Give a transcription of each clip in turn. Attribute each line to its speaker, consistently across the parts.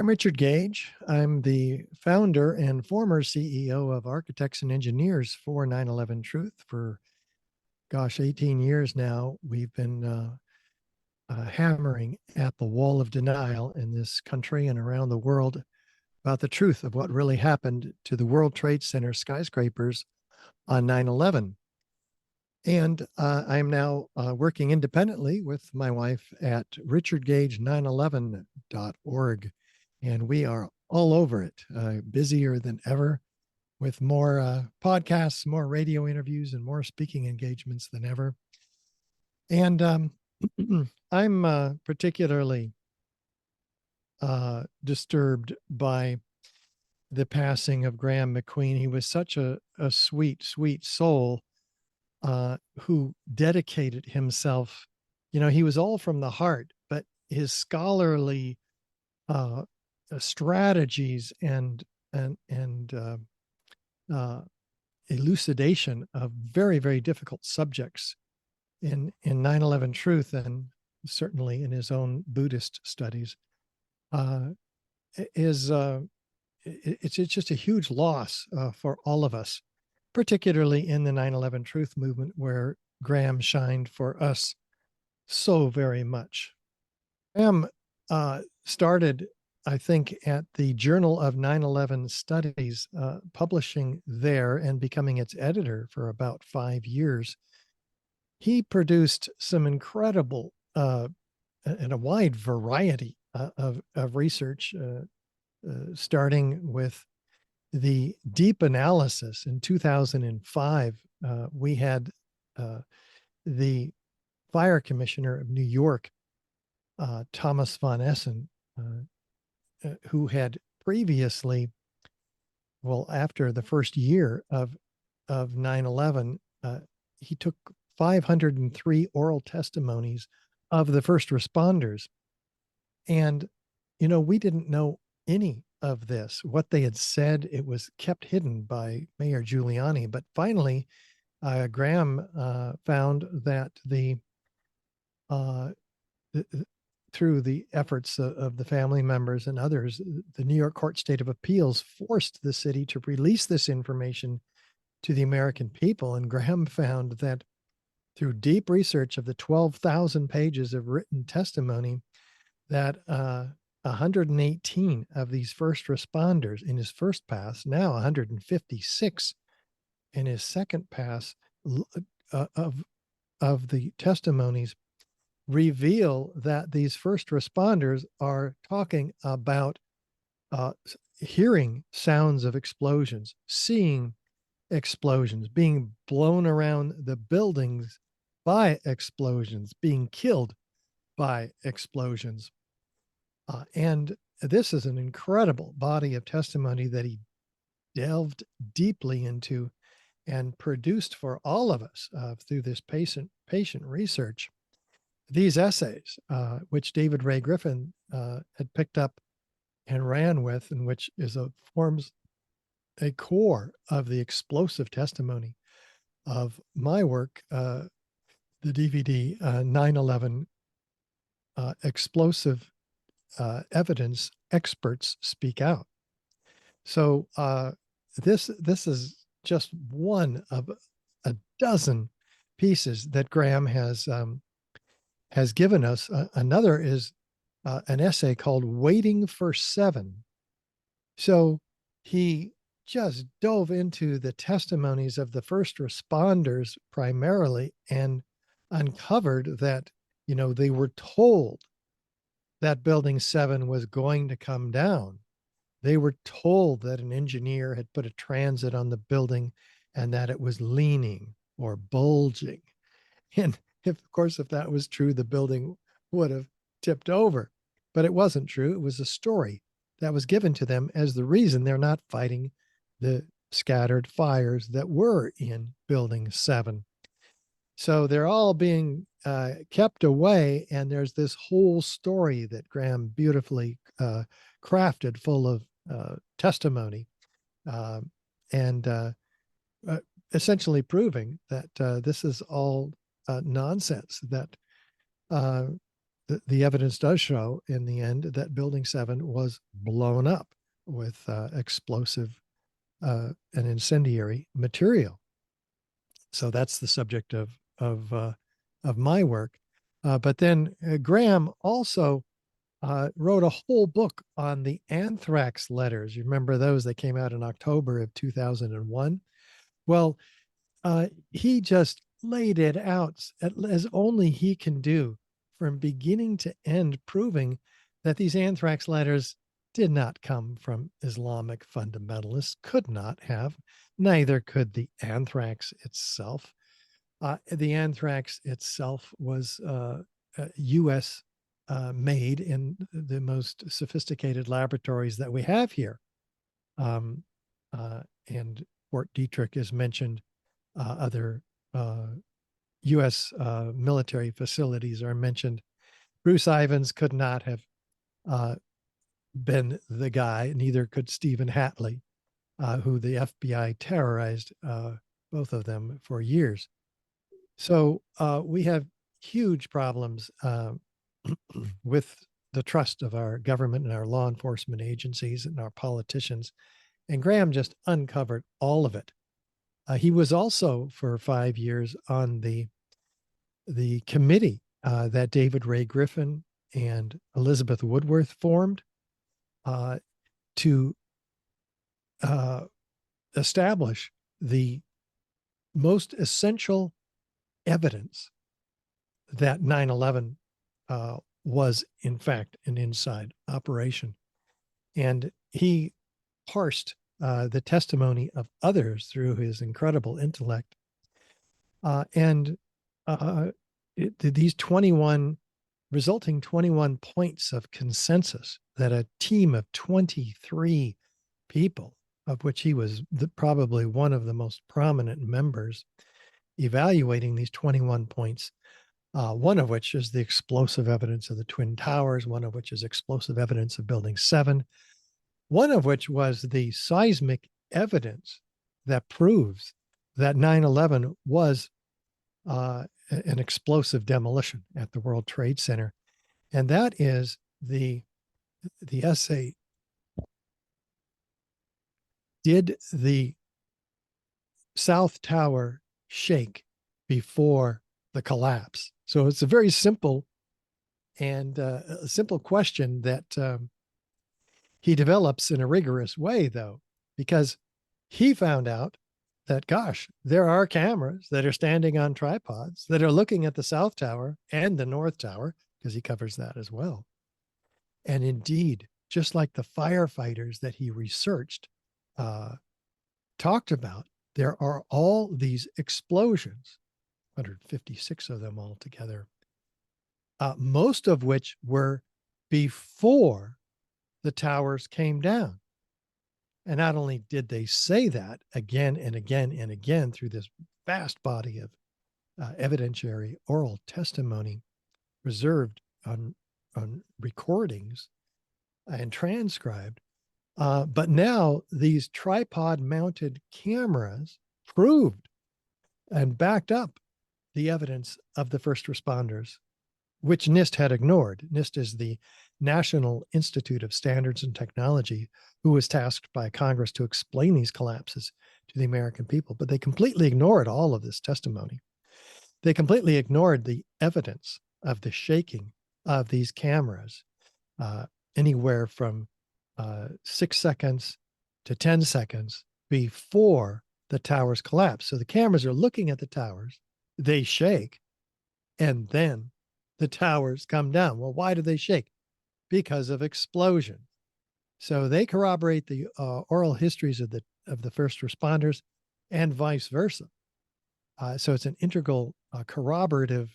Speaker 1: I'm Richard Gage. I'm the founder and former CEO of Architects and Engineers for 9/11 Truth. For, 18 years now, we've been hammering at the wall of denial in this country and around the world about the truth of what really happened to the World Trade Center skyscrapers on 9/11. And I'm now working independently with my wife at richardgage911.org. And we are all over it, busier than ever with more podcasts, more radio interviews, and more speaking engagements than ever. And I'm particularly disturbed by the passing of Graeme MacQueen. He was such a sweet, sweet soul who dedicated himself. He was all from the heart, but his scholarly strategies and elucidation of very, very difficult subjects in 9/11 Truth, and certainly in his own Buddhist studies, is it's just a huge loss for all of us, particularly in the 9/11 Truth movement, where Graeme shined for us so very much. Graeme started, I think, at the Journal of 9/11 Studies, publishing there and becoming its editor for about 5 years. He produced some incredible and a wide variety of research, starting with the deep analysis. In 2005, we had the fire commissioner of New York, Thomas von Essen, who had previously, well, after the first year of 9/11, he took 503 oral testimonies of the first responders. And, we didn't know any of this. What they had said, it was kept hidden by Mayor Giuliani. But finally, Graeme found that through the efforts of the family members and others, the New York Court State of Appeals forced the city to release this information to the American people. And Graeme found that through deep research of the 12,000 pages of written testimony, that 118 of these first responders in his first pass, now 156 in his second pass, of the testimonies reveal that these first responders are talking about hearing sounds of explosions, seeing explosions, being blown around the buildings by explosions, being killed by explosions. And this is an incredible body of testimony that he delved deeply into and produced for all of us through this patient research. These essays, which David Ray Griffin had picked up and ran with, and which forms a core of the explosive testimony of my work, the DVD 9/11 Explosive Evidence Experts Speak Out. So this is just one of a dozen pieces that Graeme has given us. Another is an essay called Waiting for Seven. So he just dove into the testimonies of the first responders primarily and uncovered that, they were told that Building 7 was going to come down. They were told that an engineer had put a transit on the building and that it was leaning or bulging. And of course, if that was true, the building would have tipped over. But it wasn't true. It was a story that was given to them as the reason they're not fighting the scattered fires that were in Building 7. So they're all being kept away, and there's this whole story that Graeme beautifully crafted, full of testimony, and essentially proving that this is all nonsense, that the evidence does show in the end that Building 7 was blown up with explosive and incendiary material. So that's the subject of my work. But then Graeme also wrote a whole book on the anthrax letters. You remember those that came out in October of 2001? Well, he just laid it out as only he can do from beginning to end, proving that these anthrax letters did not come from Islamic fundamentalists, could not have. Neither could the anthrax itself. The anthrax itself was U.S. Made in the most sophisticated laboratories that we have here. And Fort Detrick is mentioned. Other U.S. Military facilities are mentioned. Bruce Ivins could not have been the guy, neither could Stephen Hatley, who the FBI terrorized both of them for years. So we have huge problems with the trust of our government and our law enforcement agencies and our politicians. And Graeme just uncovered all of it. He was also for 5 years on the committee that David Ray Griffin and Elizabeth Woodworth formed to establish the most essential evidence that 9/11 was in fact an inside operation. And he parsed the testimony of others through his incredible intellect. These 21 resulting 21 points of consensus that a team of 23 people, of which he was probably one of the most prominent members, evaluating these 21 points, one of which is the explosive evidence of the Twin Towers, one of which is explosive evidence of Building 7, one of which was the seismic evidence that proves that 9/11 was an explosive demolition at the World Trade Center. And that is the essay, Did the South Tower shake before the collapse? So it's a very simple and a simple question that he develops in a rigorous way, though, because he found out that, gosh, there are cameras that are standing on tripods that are looking at the South Tower and the North Tower, because he covers that as well. And indeed, just like the firefighters that he researched talked about, there are all these explosions, 156 of them altogether, most of which were before the towers came down. And not only did they say that again and again and again through this vast body of evidentiary oral testimony reserved on recordings and transcribed, but now these tripod mounted cameras proved and backed up the evidence of the first responders, which NIST had ignored. NIST is the National Institute of Standards and Technology, who was tasked by Congress to explain these collapses to the American people. But they completely ignored all of this testimony. They completely ignored the evidence of the shaking of these cameras, anywhere from 6 seconds to 10 seconds before the towers collapse. So the cameras are looking at the towers, they shake, and then the towers come down. Well, why do they shake? Because of explosion. So they corroborate the oral histories of the first responders and vice versa. So it's an integral corroborative,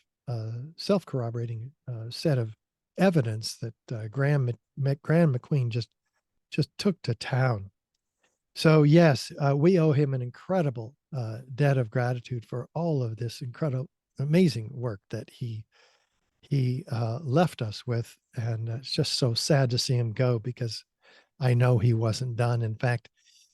Speaker 1: self-corroborating set of evidence that Graeme MacQueen just took to town. So yes, we owe him an incredible debt of gratitude for all of this incredible, amazing work that he left us with. And it's just so sad to see him go, because I know he wasn't done. In fact,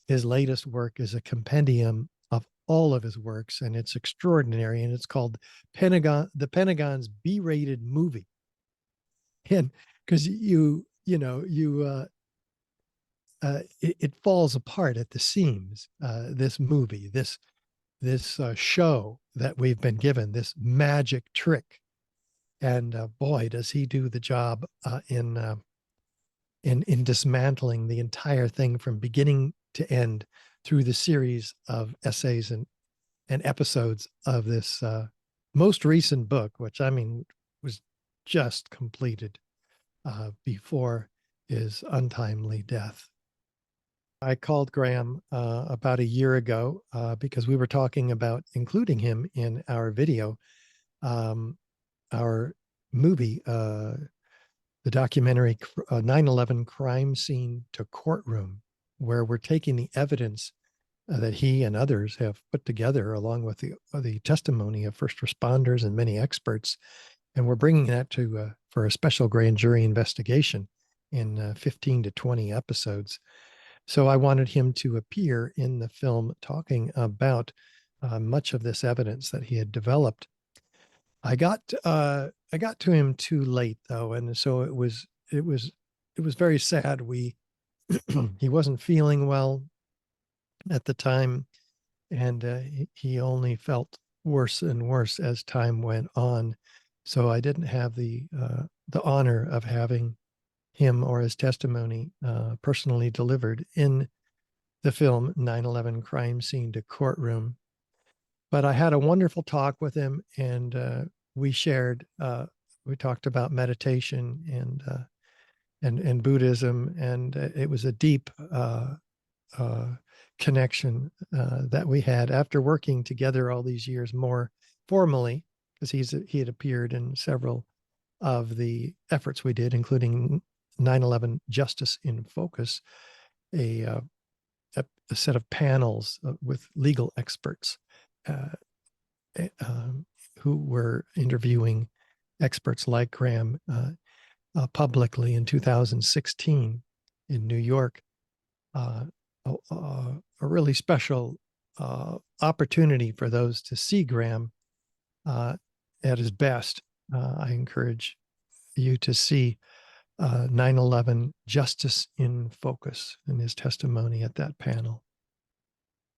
Speaker 1: his latest work is a compendium of all of his works, and it's extraordinary. And it's called The Pentagon's B-rated movie. And because it falls apart at the seams. This movie, this show that we've been given, this magic trick, and boy, does he do the job in dismantling the entire thing from beginning to end through the series of essays and episodes of this most recent book, which I mean was just completed before his untimely death. I called Graeme about a year ago because we were talking about including him in our video, our movie, the documentary 9/11 Crime Scene to Courtroom, where we're taking the evidence that he and others have put together, along with the testimony of first responders and many experts, and we're bringing that to for a special grand jury investigation in 15 to 20 episodes. So I wanted him to appear in the film talking about much of this evidence that he had developed. I got to him too late though, and so it was very sad. We he wasn't feeling well at the time, and he only felt worse and worse as time went on. So I didn't have the honor of having him or his testimony personally delivered in the film 9/11 Crime Scene to Courtroom. But I had a wonderful talk with him, and we shared. We talked about meditation and Buddhism, and it was a deep uh, connection that we had after working together all these years more formally, because he had appeared in several of the efforts we did, including 9/11 Justice in Focus, a, uh, a set of panels with legal experts uh, who were interviewing experts like Graeme publicly in 2016 in New York. A really special opportunity for those to see Graeme at his best. I encourage you to see 9/11 Justice in Focus and his testimony at that panel.